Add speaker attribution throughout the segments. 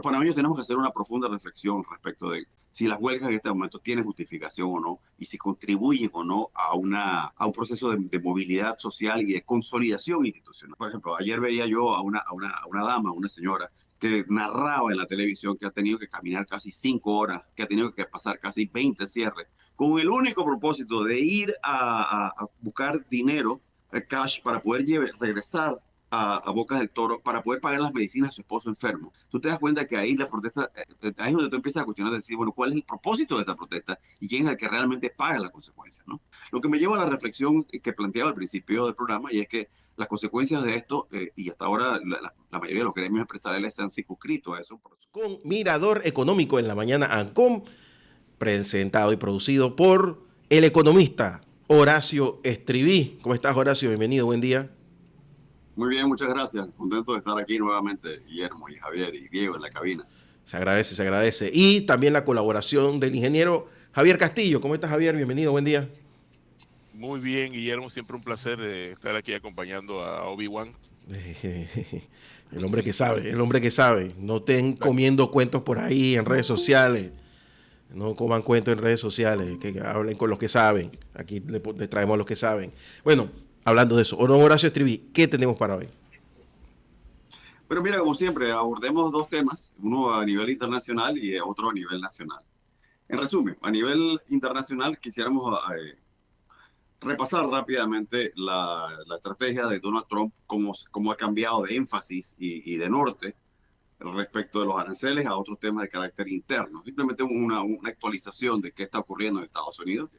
Speaker 1: Los panameños tenemos que hacer una profunda reflexión respecto de si las huelgas en este momento tienen justificación o no y si contribuyen o no a un proceso de movilidad social y de consolidación institucional. Por ejemplo, ayer veía yo a una dama, una señora, que narraba en la televisión que ha tenido que caminar casi 5 horas, que ha tenido que pasar casi 20 cierres, con el único propósito de ir a buscar dinero, cash, para poder regresar a Bocas del Toro para poder pagar las medicinas de su esposo enfermo. Tú te das cuenta que ahí la protesta, ahí es donde tú empiezas a cuestionar, decir, bueno, ¿cuál es el propósito de esta protesta y quién es el que realmente paga las consecuencias, ¿no? Lo que me lleva a la reflexión que planteaba al principio del programa, y es que las consecuencias de esto, y hasta ahora la mayoría de los gremios empresariales se han circunscrito a eso.
Speaker 2: Con Mirador Económico en la mañana ANCOM, presentado y producido por el economista Horacio Estriví. ¿Cómo estás, Horacio? Bienvenido, buen día.
Speaker 1: Muy bien, muchas gracias. Contento de estar aquí nuevamente, Guillermo y Javier y Diego en la cabina.
Speaker 2: Se agradece, se agradece. Y también la colaboración del ingeniero Javier Castillo. ¿Cómo estás, Javier? Bienvenido, buen día.
Speaker 3: Muy bien, Guillermo, siempre un placer estar aquí acompañando a Obi-Wan.
Speaker 2: El hombre que sabe, el hombre que sabe. No estén comiendo cuentos por ahí en redes sociales. No coman cuentos en redes sociales, que hablen con los que saben. Aquí le traemos a los que saben. Bueno, hablando de eso, Horacio Estriví, ¿qué tenemos para hoy?
Speaker 1: Pero mira, como siempre, abordemos dos temas, uno a nivel internacional y otro a nivel nacional. En resumen, a nivel internacional quisiéramos repasar rápidamente la estrategia de Donald Trump, cómo ha cambiado de énfasis y de norte respecto de los aranceles a otros temas de carácter interno. Simplemente una actualización de qué está ocurriendo en Estados Unidos,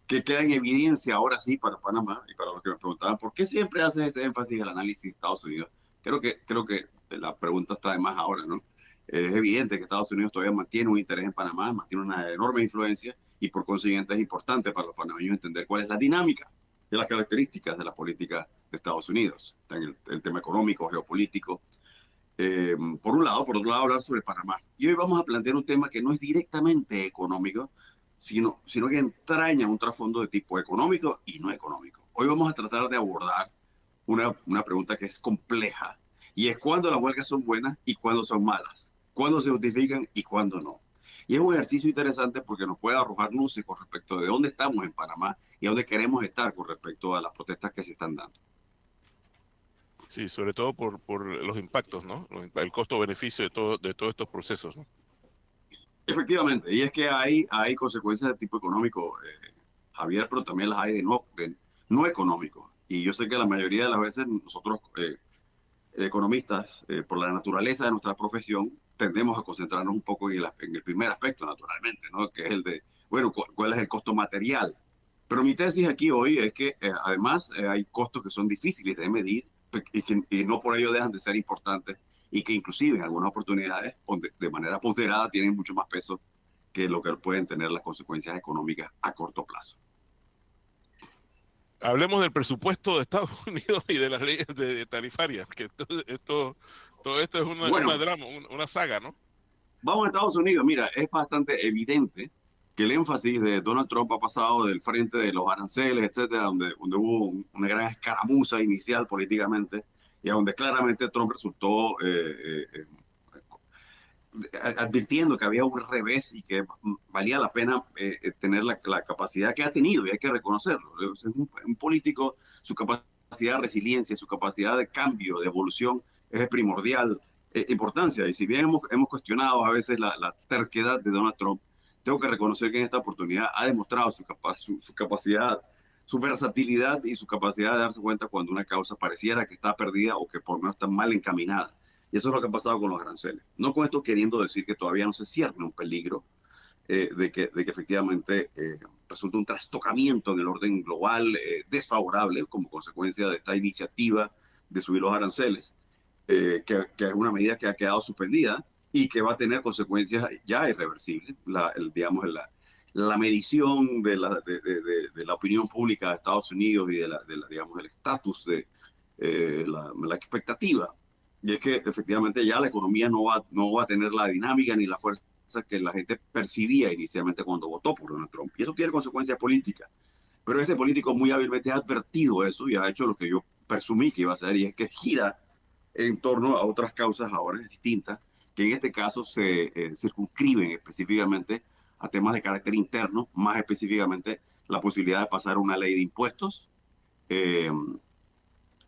Speaker 1: que queda en evidencia ahora sí para Panamá y para los que me preguntaban, ¿por qué siempre haces ese énfasis en el análisis de Estados Unidos? Creo que la pregunta está de más ahora, ¿no? Es evidente que Estados Unidos todavía mantiene un interés en Panamá, mantiene una enorme influencia y por consiguiente es importante para los panameños entender cuál es la dinámica de las características de la política de Estados Unidos, en el tema económico, geopolítico, por un lado. Por otro lado, hablar sobre Panamá. Y hoy vamos a plantear un tema que no es directamente económico, sino que entraña un trasfondo de tipo económico y no económico. Hoy vamos a tratar de abordar una pregunta que es compleja, y es cuándo las huelgas son buenas y cuándo son malas, cuándo se justifican y cuándo no. Y es un ejercicio interesante porque nos puede arrojar luces con respecto de dónde estamos en Panamá y a dónde queremos estar con respecto a las protestas que se están dando.
Speaker 3: Sí, sobre todo por los impactos, ¿no? El costo-beneficio de todos estos procesos, ¿no?
Speaker 1: Efectivamente, y es que hay consecuencias de tipo económico, Javier, pero también las hay de no económico. Y yo sé que la mayoría de las veces nosotros, economistas, por la naturaleza de nuestra profesión, tendemos a concentrarnos un poco en el primer aspecto, naturalmente, ¿no? Que es el de, bueno, cuál es el costo material. Pero mi tesis aquí hoy es que además hay costos que son difíciles de medir y no por ello dejan de ser importantes y que inclusive en algunas oportunidades de manera ponderada tienen mucho más peso que lo que pueden tener las consecuencias económicas a corto plazo.
Speaker 3: Hablemos del presupuesto de Estados Unidos y de las leyes tarifarias, que todo esto es
Speaker 1: Bueno,
Speaker 3: una drama, una saga, ¿no?
Speaker 1: vamos a Estados Unidos. Mira, es bastante evidente que el énfasis de Donald Trump ha pasado del frente de los aranceles, etcétera, donde hubo una gran escaramuza inicial políticamente y a donde claramente Trump resultó advirtiendo que había un revés y que valía la pena tener la capacidad que ha tenido, y hay que reconocerlo. Es un político, su capacidad de resiliencia, su capacidad de cambio, de evolución, es de primordial importancia. Y si bien hemos cuestionado a veces la terquedad de Donald Trump, tengo que reconocer que en esta oportunidad ha demostrado su capacidad, su versatilidad y su capacidad de darse cuenta cuando una causa pareciera que está perdida o que por lo menos está mal encaminada. Y eso es lo que ha pasado con los aranceles. No con esto queriendo decir que todavía no se cierne un peligro de que efectivamente resulte un trastocamiento en el orden global desfavorable como consecuencia de esta iniciativa de subir los aranceles, que es una medida que ha quedado suspendida y que va a tener consecuencias ya irreversibles. Digamos, la medición de la opinión pública de Estados Unidos y digamos, el estatus de la expectativa. Y es que efectivamente ya la economía no va a tener la dinámica ni la fuerza que la gente percibía inicialmente cuando votó por Donald Trump. Y eso tiene consecuencias políticas. Pero este político muy hábilmente ha advertido eso y ha hecho lo que yo presumí que iba a hacer, y es que gira en torno a otras causas ahora distintas, que en este caso se circunscriben específicamente a temas de carácter interno, más específicamente la posibilidad de pasar una ley de impuestos eh,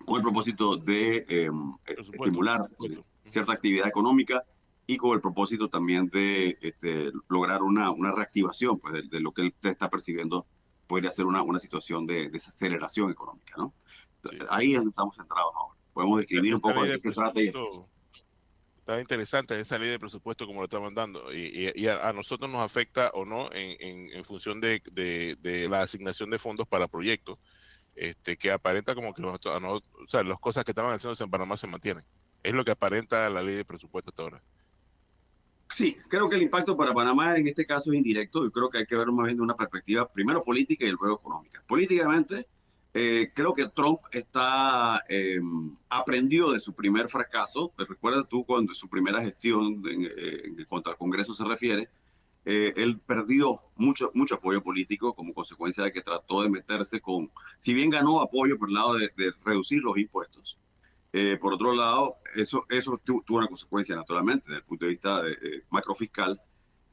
Speaker 1: con el propósito de
Speaker 3: Presupuesto,
Speaker 1: estimular
Speaker 3: presupuesto. Ujú.
Speaker 1: cierta actividad económica y con el propósito también de lograr una reactivación pues, de lo que usted está percibiendo, podría ser una situación de desaceleración económica, ¿no?
Speaker 3: Sí.
Speaker 1: Ahí es donde estamos centrados ahora. Podemos describir un
Speaker 3: Esa
Speaker 1: poco
Speaker 3: ley
Speaker 1: de
Speaker 3: de
Speaker 1: qué se trata y
Speaker 3: presupuesto está interesante, esa ley de presupuesto como lo está mandando. Y a nosotros nos afecta o no en función de la asignación de fondos para proyectos, que aparenta como que o sea, las cosas que estaban haciéndose en Panamá se mantienen. Es lo que aparenta la ley de presupuesto hasta ahora.
Speaker 1: sí, creo que el impacto para Panamá en este caso es indirecto. Yo creo que hay que verlo más bien de una perspectiva primero política y luego económica. Políticamente, creo que Trump aprendió de su primer fracaso. Recuerda tú cuando su primera gestión en cuanto al Congreso se refiere, él perdió mucho apoyo político como consecuencia de que trató de meterse con, si bien ganó apoyo por el lado de reducir los impuestos, por otro lado, eso tuvo una consecuencia naturalmente desde el punto de vista macrofiscal.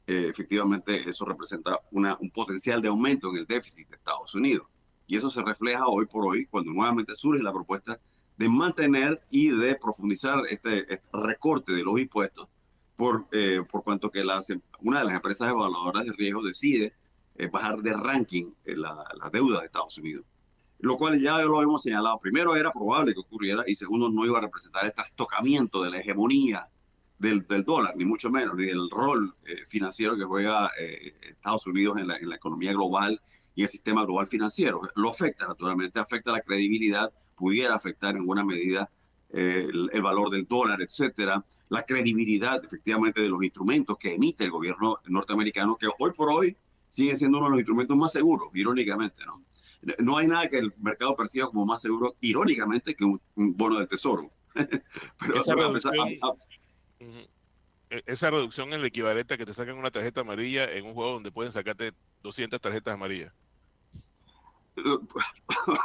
Speaker 1: Efectivamente, eso representa un potencial de aumento en el déficit de Estados Unidos. Y eso se refleja hoy por hoy cuando nuevamente surge la propuesta de mantener y de profundizar este recorte de los impuestos por cuanto que una de las empresas evaluadoras de riesgo decide bajar de ranking la deuda de Estados Unidos, lo cual ya lo habíamos señalado. Primero, era probable que ocurriera y segundo, no iba a representar el trastocamiento de la hegemonía del dólar, ni mucho menos, ni del rol financiero que juega Estados Unidos en la economía global y el sistema global financiero. Lo afecta, naturalmente, afecta la credibilidad, pudiera afectar en buena medida el valor del dólar, etcétera, la credibilidad efectivamente de los instrumentos que emite el gobierno norteamericano, que hoy por hoy sigue siendo uno de los instrumentos más seguros, irónicamente, ¿no? No hay nada que el mercado perciba como más seguro, irónicamente, que un bono del tesoro.
Speaker 3: Esa
Speaker 1: Pero
Speaker 3: reducción, ujú, esa reducción es el equivalente a que te saquen una tarjeta amarilla en un juego donde pueden sacarte 200 tarjetas amarillas.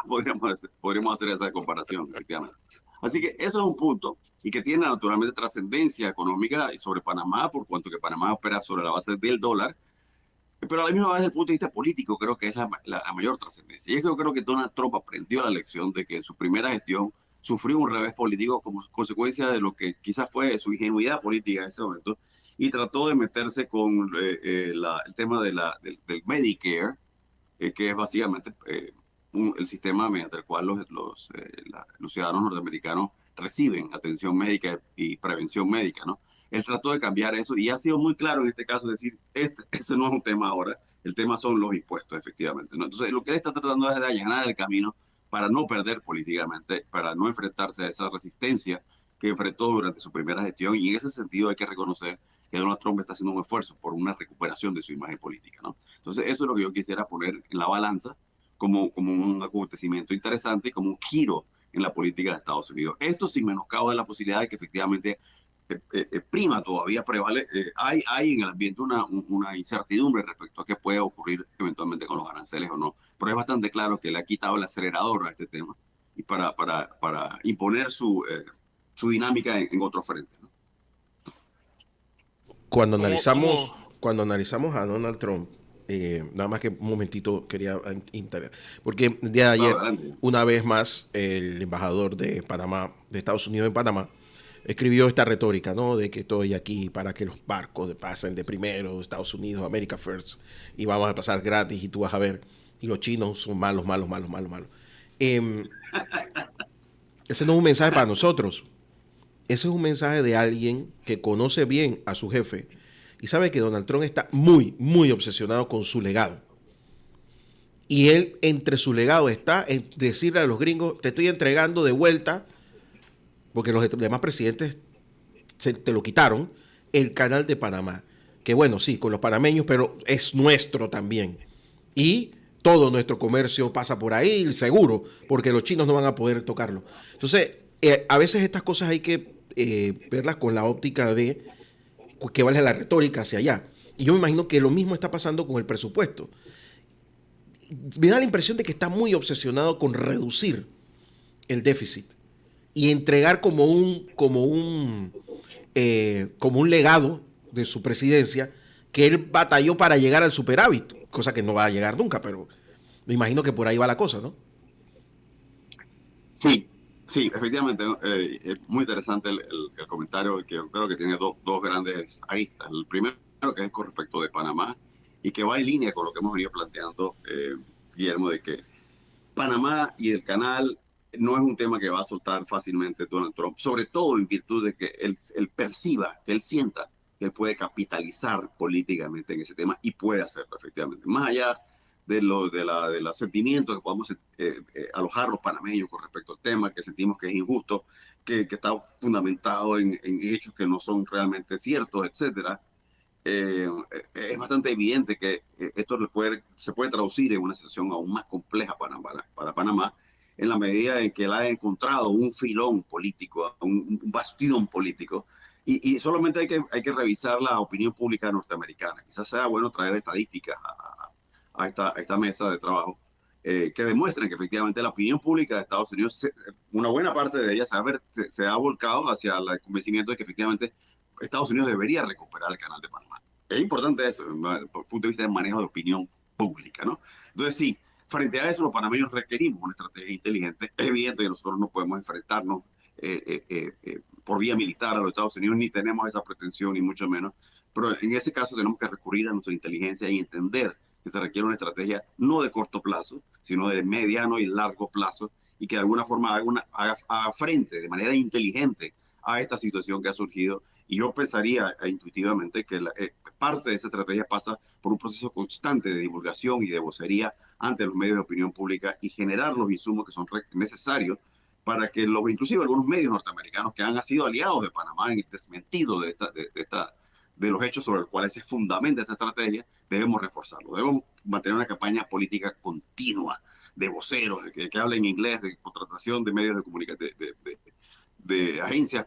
Speaker 1: podríamos hacer esa comparación, efectivamente. Así que eso es un punto y que tiene naturalmente trascendencia económica sobre Panamá, por cuanto que Panamá opera sobre la base del dólar, pero a la misma vez desde el punto de vista político creo que es la mayor trascendencia. Y es que yo creo que Donald Trump aprendió la lección de que en su primera gestión sufrió un revés político como consecuencia de lo que quizás fue su ingenuidad política en ese momento y trató de meterse con el tema del Medicare, que es básicamente el sistema mediante el cual los ciudadanos norteamericanos reciben atención médica y prevención médica, ¿no? Él trató de cambiar eso y ha sido muy claro en este caso, decir, ese no es un tema ahora, el tema son los impuestos, efectivamente, ¿no? Entonces, lo que él está tratando es de allanar el camino para no perder políticamente, para no enfrentarse a esa resistencia que enfrentó durante su primera gestión, y en ese sentido hay que reconocer que Donald Trump está haciendo un esfuerzo por una recuperación de su imagen política, ¿no? Entonces, eso es lo que yo quisiera poner en la balanza como un acontecimiento interesante y como un giro en la política de Estados Unidos. Esto sin menoscabo de la posibilidad de que efectivamente prima todavía prevale, hay en el ambiente una incertidumbre respecto a qué puede ocurrir eventualmente con los aranceles o no, pero es bastante claro que le ha quitado el acelerador a este tema y para imponer su dinámica en otro frente, ¿no?
Speaker 2: Cuando
Speaker 3: ¿Cómo,
Speaker 2: analizamos,
Speaker 3: cómo?
Speaker 2: cuando analizamos a Donald Trump, nada más que un momentito quería porque el día de
Speaker 1: Claro,
Speaker 2: ayer,
Speaker 1: adelante.
Speaker 2: una vez más, el embajador de Panamá, de Estados Unidos en Panamá, escribió esta retórica, ¿no? De que estoy aquí para que los barcos pasen de primero, Estados Unidos, America First, y vamos a pasar gratis y tú vas a ver. Y los chinos son malos, malos, malos, malos, malos. Eh, ese no es un mensaje para nosotros. Ese es un mensaje de alguien que conoce bien a su jefe y sabe que Donald Trump está muy, muy obsesionado con su legado. Y él, entre su legado, está en decirle a los gringos, te estoy entregando de vuelta, porque los demás presidentes te lo quitaron, el canal de Panamá. Que bueno, sí, con los panameños, pero es nuestro también. Y todo nuestro comercio pasa por ahí, seguro, porque los chinos no van a poder tocarlo. Entonces, a veces estas cosas hay que verlas con la óptica de que vale la retórica hacia allá. Y yo me imagino que lo mismo está pasando con el presupuesto. Me da la impresión de que está muy obsesionado con reducir el déficit y entregar como un como un legado de su presidencia, que él batalló para llegar al superávit, cosa que no va a llegar nunca, pero me imagino que por ahí va la cosa, ¿no?
Speaker 1: Sí, sí, efectivamente, es muy interesante el comentario, que yo creo que tiene dos grandes aristas. El primero, que es con respecto de Panamá, y que va en línea con lo que hemos venido planteando, Guillermo, de que Panamá y el canal no es un tema que va a soltar fácilmente Donald Trump, sobre todo en virtud de que él perciba, que él sienta que él puede capitalizar políticamente en ese tema y puede hacerlo efectivamente. Más allá de los sentimientos que podamos alojar los panameños con respecto al tema, que sentimos que es injusto, que está fundamentado en hechos que no son realmente ciertos, etcétera. Es bastante evidente que esto se puede traducir en una situación aún más compleja para Panamá, en la medida en que él ha encontrado un filón político, un bastión político, y solamente hay que revisar la opinión pública norteamericana. Quizás sea bueno traer estadísticas a esta mesa de trabajo, que demuestren que efectivamente la opinión pública de Estados Unidos, una buena parte de ella se ha volcado hacia el convencimiento de que efectivamente Estados Unidos debería recuperar el canal de Panamá. Es importante eso, desde el punto de vista del manejo de opinión pública, ¿no? Entonces, sí, frente a eso, los panameños requerimos una estrategia inteligente. Es evidente que nosotros no podemos enfrentarnos por vía militar a los Estados Unidos, ni tenemos esa pretensión, ni mucho menos. Pero en ese caso tenemos que recurrir a nuestra inteligencia y entender que se requiere una estrategia no de corto plazo, sino de mediano y largo plazo, y que de alguna forma haga frente de manera inteligente a esta situación que ha surgido. Y yo pensaría intuitivamente que parte de esa estrategia pasa por un proceso constante de divulgación y de vocería ante los medios de opinión pública y generar los insumos que son necesarios para que inclusive algunos medios norteamericanos que han sido aliados de Panamá en el desmentido de los hechos sobre los cuales se fundamenta esta estrategia, debemos reforzarlo. Debemos mantener una campaña política continua de voceros, que hablen inglés, de contratación de medios de comunicación, de agencias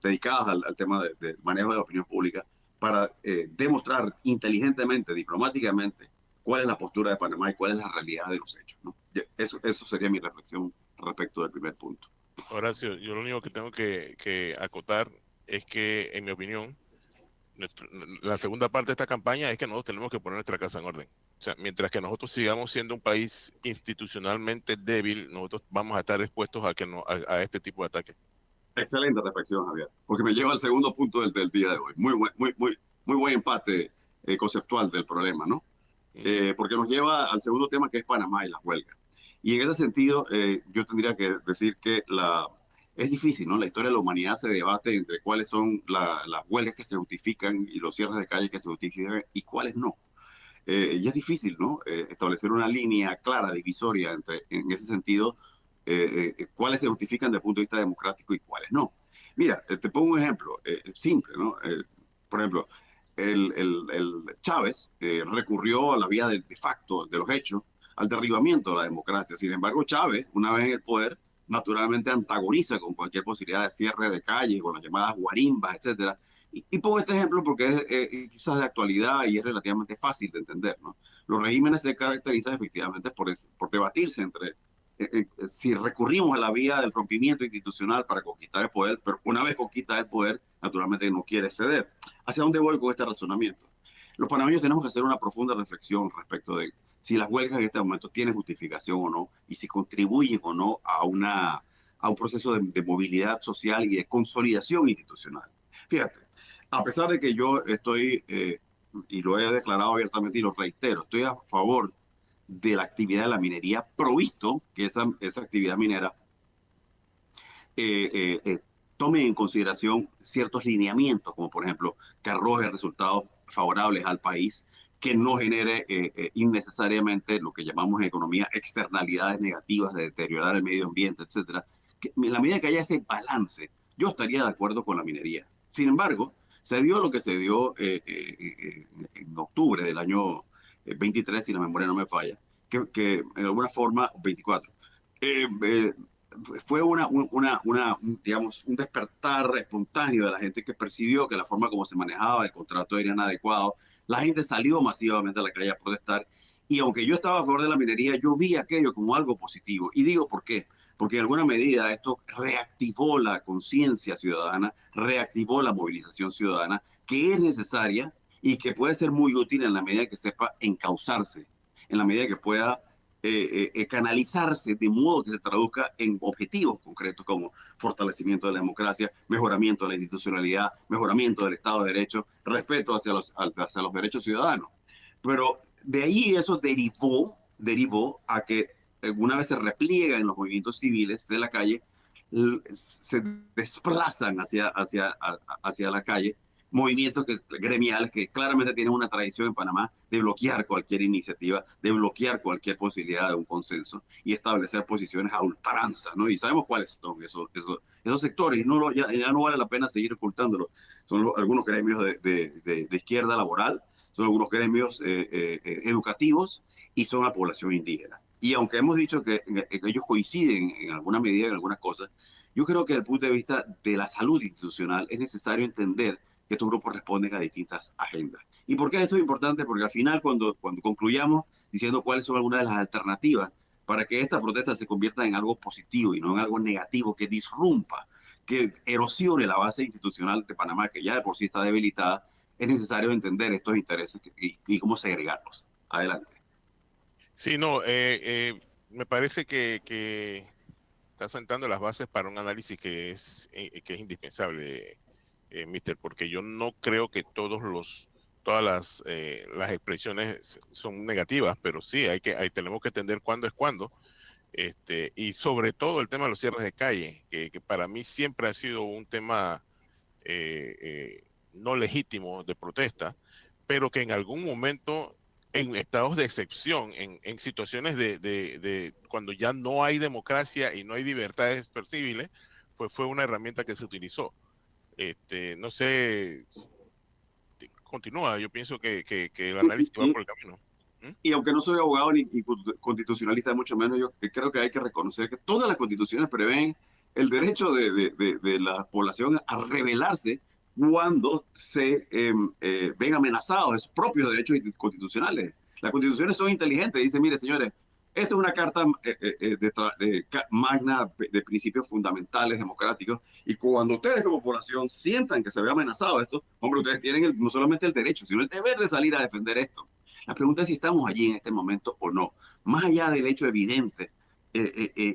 Speaker 1: dedicadas al tema del manejo de la opinión pública, para demostrar inteligentemente, diplomáticamente, cuál es la postura de Panamá y cuál es la realidad de los hechos, ¿no? Eso sería mi reflexión respecto del primer punto.
Speaker 3: Horacio, yo lo único que tengo que acotar es que, en mi opinión, la segunda parte de esta campaña es que nosotros tenemos que poner nuestra casa en orden. O sea, mientras que nosotros sigamos siendo un país institucionalmente débil, nosotros vamos a estar expuestos a este tipo de ataques.
Speaker 1: Excelente reflexión, Javier, porque me lleva al segundo punto del día de hoy. Muy buen empate conceptual del problema, ¿no? Porque nos lleva al segundo tema, que es Panamá y las huelgas. Y en ese sentido, yo tendría que decir que es difícil, ¿no? La historia de la humanidad se debate entre cuáles son las huelgas que se justifican y los cierres de calle que se justifican y cuáles no. Y es difícil, ¿no? Establecer una línea clara, divisoria en ese sentido, cuáles se justifican desde el punto de vista democrático y cuáles no. Mira, te pongo un ejemplo simple, ¿no? Por ejemplo, el Chávez recurrió a la vía de facto de los hechos al derribamiento de la democracia. Sin embargo, Chávez, una vez en el poder, naturalmente antagoniza con cualquier posibilidad de cierre de calles, con las llamadas guarimbas, etcétera. Y pongo este ejemplo porque es quizás de actualidad y es relativamente fácil de entender, ¿no? Los regímenes se caracterizan efectivamente por debatirse entre si recurrimos a la vía del rompimiento institucional para conquistar el poder, pero una vez conquista el poder, naturalmente no quiere ceder. ¿Hacia dónde voy con este razonamiento? Los panameños tenemos que hacer una profunda reflexión respecto de si las huelgas en este momento tienen justificación o no, y si contribuyen o no a un proceso de movilidad social y de consolidación institucional. Fíjate, a pesar de que yo estoy, y lo he declarado abiertamente y lo reitero, estoy a favor de la actividad de la minería, provisto que esa actividad minera tome en consideración ciertos lineamientos, como por ejemplo que arroje resultados favorables al país, que no genere innecesariamente lo que llamamos en economía externalidades negativas de deteriorar el medio ambiente, etcétera. Que en la medida que haya ese balance, yo estaría de acuerdo con la minería. Sin embargo, se dio lo que se dio en octubre del año 23, si la memoria no me falla, que en alguna forma, 24, fue digamos, un despertar espontáneo de la gente que percibió que la forma como se manejaba el contrato era inadecuado. La gente salió masivamente a la calle a protestar, y aunque yo estaba a favor de la minería, yo vi aquello como algo positivo. Y digo por qué. porque en alguna medida esto reactivó la conciencia ciudadana, reactivó la movilización ciudadana, que es necesaria y que puede ser muy útil en la medida que sepa encauzarse, en la medida que pueda canalizarse de modo que se traduzca en objetivos concretos como fortalecimiento de la democracia, mejoramiento de la institucionalidad, mejoramiento del Estado de Derecho, respeto hacia los derechos ciudadanos. Pero de ahí eso derivó a que una vez se repliegan los movimientos civiles de la calle, se desplazan hacia la calle movimientos gremiales que claramente tienen una tradición en Panamá de bloquear cualquier iniciativa, de bloquear cualquier posibilidad de un consenso y establecer posiciones a ultranza, ¿no? Y sabemos cuáles son esos sectores, y ya no vale la pena seguir ocultándolo. Son algunos gremios de izquierda laboral, son algunos gremios educativos y son la población indígena. Y aunque hemos dicho que ellos coinciden en alguna medida en algunas cosas, yo creo que desde el punto de vista de la salud institucional es necesario entender que estos grupos responden a distintas agendas. ¿Y por qué esto es importante? Porque al final, cuando concluyamos diciendo cuáles son algunas de las alternativas para que esta protesta se convierta en algo positivo y no en algo negativo, que disrumpa, que erosione la base institucional de Panamá, que ya de por sí está debilitada, es necesario entender estos intereses y cómo segregarlos. Adelante.
Speaker 3: Sí, no, me parece que está sentando las bases para un análisis que es indispensable, Mister, porque yo no creo que todas las expresiones son negativas, pero sí, tenemos que entender cuándo es cuándo, y sobre todo el tema de los cierres de calle, que para mí siempre ha sido un tema no legítimo de protesta, pero que en algún momento, en estados de excepción, en situaciones de cuando ya no hay democracia y no hay libertades percibibles, pues fue una herramienta que se utilizó. No sé, continúa, yo pienso que el análisis va por el camino.
Speaker 1: Y aunque no soy abogado ni constitucionalista, mucho menos, yo creo que hay que reconocer que todas las constituciones prevén el derecho de la población a rebelarse cuando se ven amenazados de sus propios derechos constitucionales. Las constituciones son inteligentes, dicen, mire señores, esto es una carta magna de principios fundamentales democráticos, y cuando ustedes como población sientan que se ve amenazado esto, hombre, ustedes tienen no solamente el derecho, sino el deber de salir a defender esto. La pregunta es si estamos allí en este momento o no. Más allá del hecho evidente,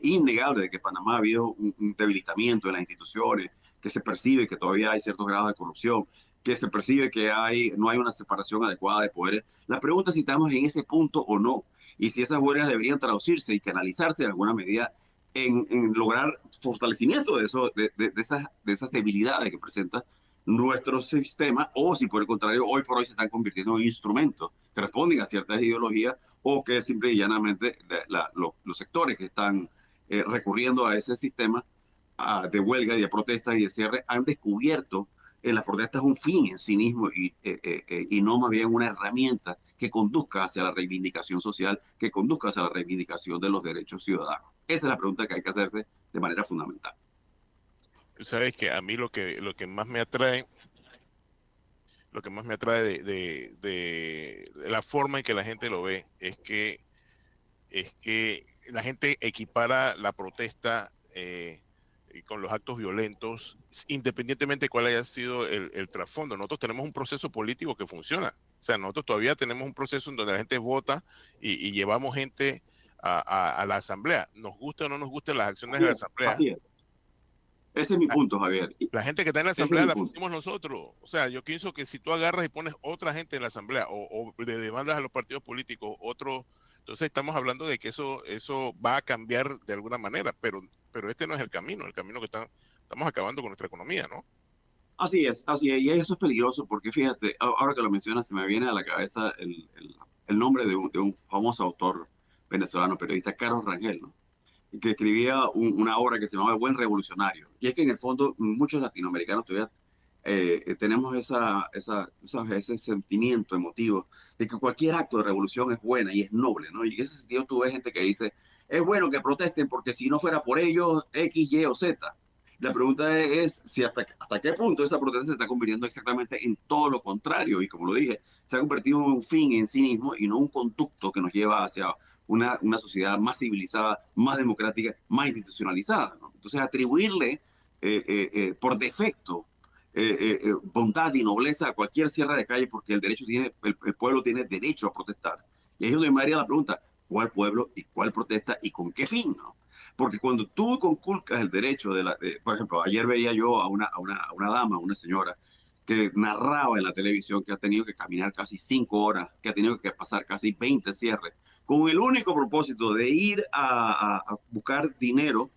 Speaker 1: innegable de que Panamá ha habido un debilitamiento de las instituciones, que se percibe que todavía hay ciertos grados de corrupción, que se percibe que no hay una separación adecuada de poderes. La pregunta es si estamos en ese punto o no, y si esas huelgas deberían traducirse y canalizarse en alguna medida en lograr fortalecimiento de esas debilidades que presenta nuestro sistema, o si por el contrario hoy por hoy se están convirtiendo en instrumentos que responden a ciertas ideologías, o que simple y llanamente los sectores que están recurriendo a ese sistema de huelga y de protestas y de cierre han descubierto en las protestas un fin en sí mismo y no más bien una herramienta que conduzca hacia la reivindicación social, que conduzca hacia la reivindicación de los derechos ciudadanos. Esa es la pregunta que hay que hacerse de manera fundamental.
Speaker 3: Tú sabes que a mí lo que más me atrae de la forma en que la gente lo ve es que la gente equipara la protesta con los actos violentos, independientemente de cuál haya sido el trasfondo. Nosotros tenemos un proceso político que funciona. O sea, nosotros todavía tenemos un proceso en donde la gente vota y llevamos gente a la asamblea. Nos gusta o no nos gustan las acciones de la asamblea.
Speaker 1: Así es. Ese es mi punto, Javier.
Speaker 3: La gente que está en la asamblea la pusimos nosotros. O sea, yo pienso que si tú agarras y pones otra gente en la asamblea o le demandas a los partidos políticos entonces estamos hablando de que eso va a cambiar de alguna manera, pero este no es el camino que estamos acabando con nuestra economía, ¿no?
Speaker 1: Así es, y eso es peligroso porque fíjate, ahora que lo mencionas, se me viene a la cabeza el nombre de un famoso autor venezolano, periodista, Carlos Rangel, ¿no? Que escribía una obra que se llamaba El Buen Revolucionario. Y es que en el fondo muchos latinoamericanos todavía tenemos ese sentimiento emotivo de que cualquier acto de revolución es buena y es noble, ¿no? Y en ese sentido tú ves gente que dice, es bueno que protesten porque si no fuera por ellos, X, Y o Z. La pregunta es si hasta qué punto esa protesta se está convirtiendo exactamente en todo lo contrario. Y como lo dije, se ha convertido en un fin en sí mismo y no un conducto que nos lleva hacia una sociedad más civilizada, más democrática, más institucionalizada, ¿no? Entonces, atribuirle por defecto bondad y nobleza a cualquier cierre de calle porque el pueblo tiene derecho a protestar. Y ahí es donde me haría la pregunta, ¿cuál pueblo y cuál protesta y con qué fin, ¿no? Porque cuando tú conculcas el derecho por ejemplo, ayer veía yo a una dama, una señora, que narraba en la televisión que ha tenido que caminar casi 5 horas, que ha tenido que pasar casi 20 cierres, con el único propósito de ir a buscar dinero,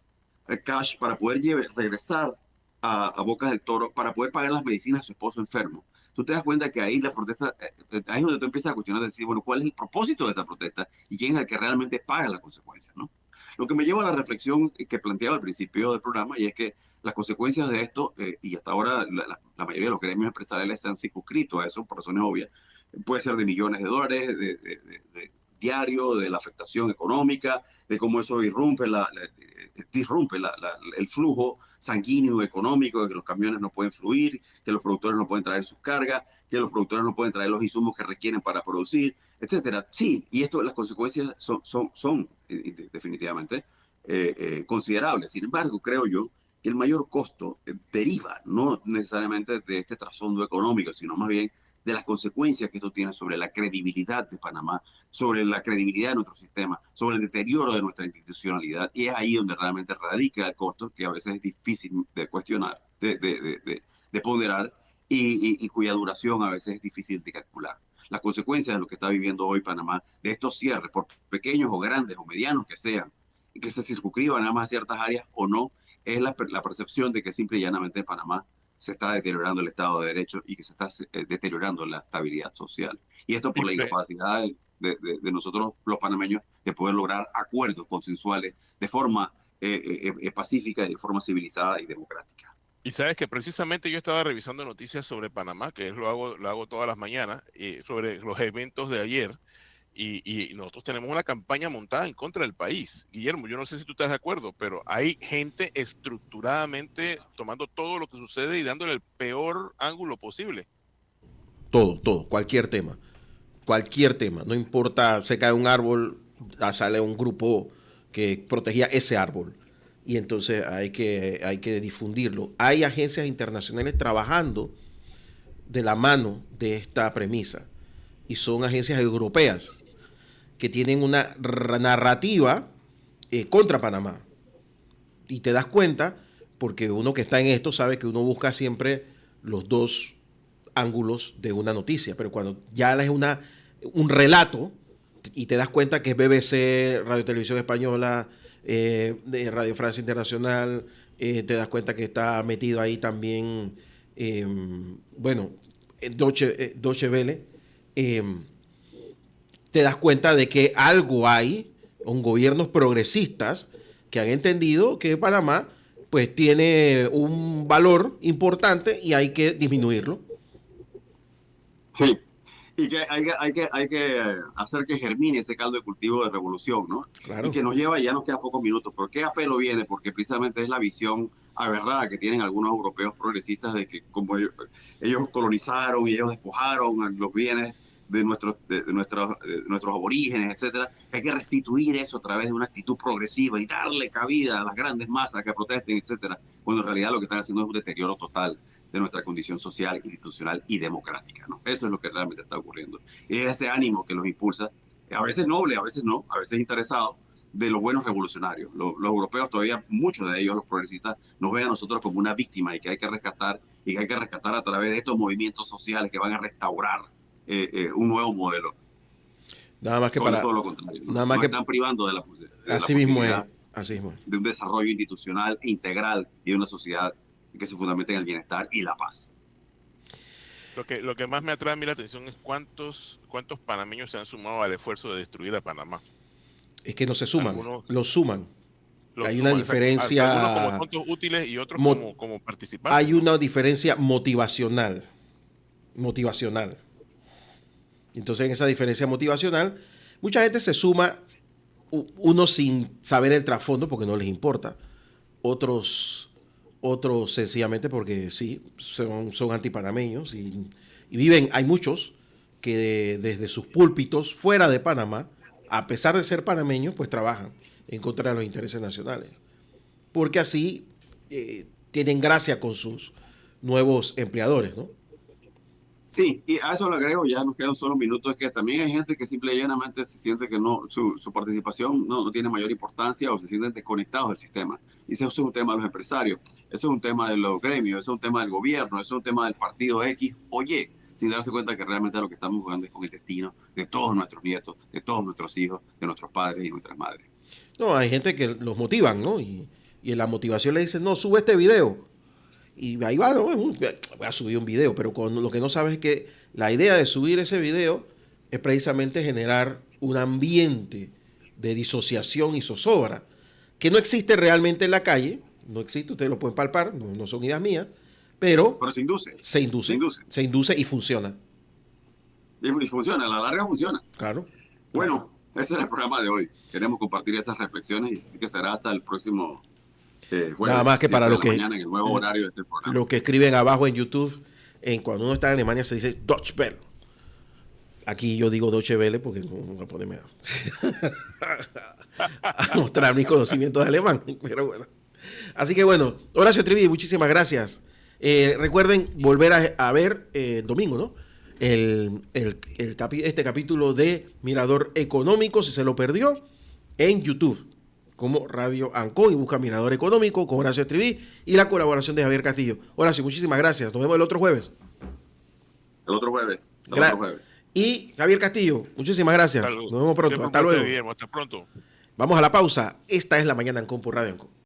Speaker 1: cash, para poder regresar a Bocas del Toro, para poder pagar las medicinas a su esposo enfermo. Tú te das cuenta que ahí la protesta, ahí es donde tú empiezas a cuestionar, decir, bueno, ¿cuál es el propósito de esta protesta? ¿Y quién es el que realmente paga las consecuencias, ¿no? Lo que me lleva a la reflexión que planteaba al principio del programa, y es que las consecuencias de esto, y hasta ahora la mayoría de los gremios empresariales se han circunscrito a eso por razones obvias, puede ser de millones de dólares, de diario, de la afectación económica, de cómo eso disrumpe el flujo sanguíneo económico, de que los camiones no pueden fluir, que los productores no pueden traer sus cargas, que los productores no pueden traer los insumos que requieren para producir, etcétera. Sí, y las consecuencias son definitivamente considerables. Sin embargo, creo yo que el mayor costo deriva no necesariamente de este trasfondo económico, sino más bien de las consecuencias que esto tiene sobre la credibilidad de Panamá, sobre la credibilidad de nuestro sistema, sobre el deterioro de nuestra institucionalidad. Y es ahí donde realmente radica el costo, que a veces es difícil de cuestionar, de ponderar, y cuya duración a veces es difícil de calcular. Las consecuencias de lo que está viviendo hoy Panamá, de estos cierres, por pequeños o grandes o medianos que sean, que se circunscriban nada más a ciertas áreas o no, es la percepción de que simple y llanamente en Panamá se está deteriorando el Estado de Derecho y que se está deteriorando la estabilidad social. Y esto por la incapacidad nosotros, los panameños, de poder lograr acuerdos consensuales de forma pacífica y de forma civilizada y democrática.
Speaker 3: Y sabes que precisamente yo estaba revisando noticias sobre Panamá, que lo hago todas las mañanas, sobre los eventos de ayer. Y nosotros tenemos una campaña montada en contra del país. Guillermo, yo no sé si tú estás de acuerdo, pero hay gente estructuradamente tomando todo lo que sucede y dándole el peor ángulo posible.
Speaker 2: Todo, cualquier tema, no importa, se cae un árbol, sale un grupo que protegía ese árbol y entonces hay que difundirlo. Hay agencias internacionales trabajando de la mano de esta premisa y son agencias europeas que tienen una narrativa contra Panamá. Y te das cuenta, porque uno que está en esto sabe que uno busca siempre los dos ángulos de una noticia, pero cuando ya es un relato y te das cuenta que es BBC, Radio Televisión Española, de Radio Francia Internacional, te das cuenta que está metido ahí también, Deutsche Welle, te das cuenta de que algo hay, un gobiernos progresistas que han entendido que Panamá pues tiene un valor importante y hay que disminuirlo.
Speaker 1: Sí, y que hay que hacer que germine ese caldo de cultivo de revolución, ¿no?
Speaker 2: Claro.
Speaker 1: Y que nos lleva, ya nos queda pocos minutos. ¿Por qué a pelo viene? Porque precisamente es la visión aberrada que tienen algunos europeos progresistas de que como ellos colonizaron y ellos despojaron los bienes de nuestros aborígenes, etcétera, que hay que restituir eso a través de una actitud progresiva y darle cabida a las grandes masas que protesten, etcétera, cuando en realidad lo que están haciendo es un deterioro total de nuestra condición social, institucional y democrática, ¿no? Eso es lo que realmente está ocurriendo. Y es ese ánimo que los impulsa, a veces noble, a veces no, a veces interesado, de los buenos revolucionarios. Los europeos todavía, muchos de ellos, los progresistas, nos ven a nosotros como una víctima y que hay que rescatar, a través de estos movimientos sociales que van a restaurar un nuevo modelo.
Speaker 2: Nada más que
Speaker 1: para todo lo contrario, ¿no?
Speaker 2: Nada más
Speaker 1: nos
Speaker 2: que
Speaker 1: están privando de la
Speaker 2: así mismo es,
Speaker 1: de un desarrollo institucional integral y de una sociedad que se fundamenta en el bienestar y la paz.
Speaker 3: Lo que más me atrae a mí la atención es cuántos panameños se han sumado al esfuerzo de destruir a Panamá.
Speaker 2: Es que no se suman, los suman. Hay
Speaker 3: suman,
Speaker 2: una diferencia.
Speaker 3: Algunos como tontos útiles y otros como participantes.
Speaker 2: Hay una diferencia motivacional. Entonces, en esa diferencia motivacional, mucha gente se suma, unos sin saber el trasfondo porque no les importa, otros sencillamente porque sí, son antipanameños y viven, hay muchos que desde sus púlpitos fuera de Panamá a pesar de ser panameños, pues trabajan en contra de los intereses nacionales. Porque así tienen gracia con sus nuevos empleadores, ¿no?
Speaker 1: Sí, y a eso le agrego, ya nos quedan solo minutos, es que también hay gente que simple y llanamente se siente que no, su participación no tiene mayor importancia o se sienten desconectados del sistema. Y eso es un tema de los empresarios, eso es un tema de los gremios, eso es un tema del gobierno, eso es un tema del partido X, oye, sin darse cuenta que realmente lo que estamos jugando es con el destino de todos nuestros nietos, de todos nuestros hijos, de nuestros padres y nuestras madres.
Speaker 2: No, hay gente que los motivan, ¿no? Y en la motivación le dicen, no, sube este video. Y ahí va, ¿no? Voy a subir un video, pero lo que no sabes es que la idea de subir ese video es precisamente generar un ambiente de disociación y zozobra que no existe realmente en la calle, no existe, ustedes lo pueden palpar, no son ideas mías, pero
Speaker 1: se induce.
Speaker 2: Se induce y funciona.
Speaker 1: Y funciona, a la larga funciona.
Speaker 2: Claro.
Speaker 1: Bueno, ese era el programa de hoy. Queremos compartir esas reflexiones y así que será hasta el próximo jueves.
Speaker 2: Nada más que para lo que,
Speaker 1: mañana, en el nuevo horario de este programa.
Speaker 2: Lo que escriben abajo en YouTube, cuando uno está en Alemania se dice Deutsche Welle. Aquí yo digo Deutsche Welle porque no voy a ponerme a mostrar mis conocimientos de alemán. Pero bueno. Así que bueno, Horacio Trivi, muchísimas gracias. Recuerden volver a ver el domingo, ¿no? Este capítulo de Mirador Económico, si se lo perdió, en YouTube, como Radio Anco, y busca Mirador Económico con Horacio Trivi y la colaboración de Javier Castillo. Horacio, muchísimas gracias. Nos vemos el otro jueves.
Speaker 1: El otro jueves.
Speaker 2: Y Javier Castillo, muchísimas gracias. Nos vemos pronto. Hasta luego.
Speaker 3: Guillermo. Hasta pronto.
Speaker 2: Vamos a la pausa. Esta es La Mañana Anco por Radio Anco.